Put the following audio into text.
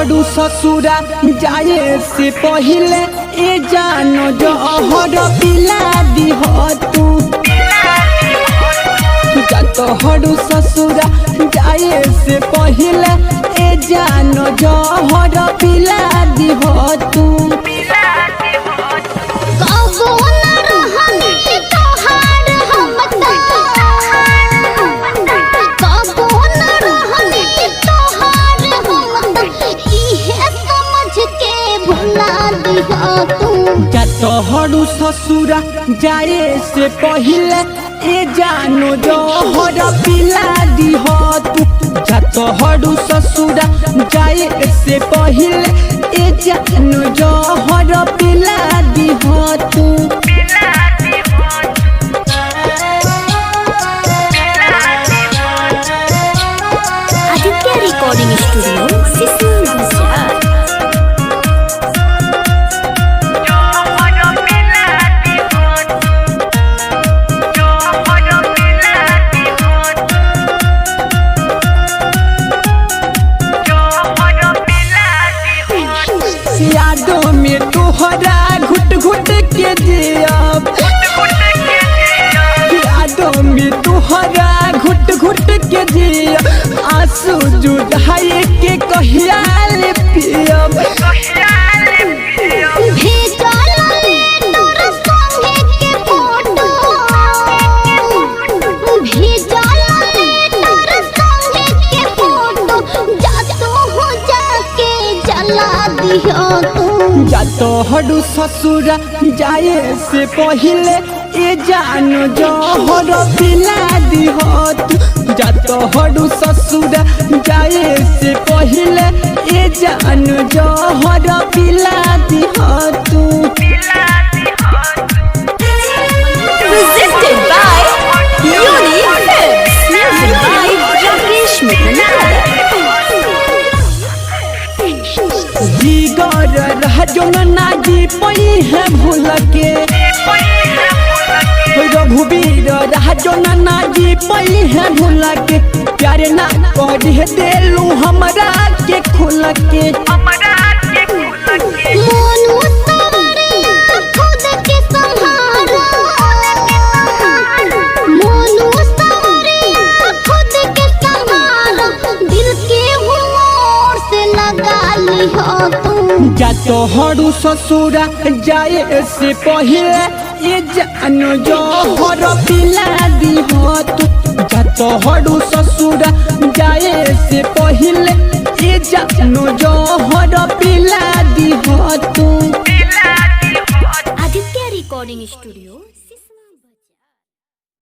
तोहरु ससुरा जाए से पहले ए जानो जहर पिला दिह तू। तोहरु ससुरा जाए से पहले ए जानो जहर पिला दिह तू। तोहरु ससुरा जाए से पहले ए जानो जहर पिला दिह तू। तोहरु ससुरा जाए से पहले ए जानो जहर पिला दिह तू। आदित्य रिकॉर्डिंग स्टूडियो सिसुल गुजरात। यादों में तोहरा घुट घुट के जियब। यादों में तोहरा घुट घुट के जियब। आंसू जुड़ाई के कहियाल पियब। तोहरु ससुरा जाए से पहले ए जानो जहर पिला दिह तू। तोहरु ससुरा जाए से पहले ए जानो जहर पिला दिह तू। Presented by Unique Films. Music by Rakesh Mittal। Jigar रह जो नाजी पई है भूल के। रघुवीर रह जो नाजी पई है भूल के। प्यारे ना कह देलू हमरा के खुल के। तोहरु ससुरा जाए से पहले ए जानो जहर पिला दिह तू। तोहरु ससुरा जाए से पहले ए जानो जहर पिला दिह तू। Aditya recording studio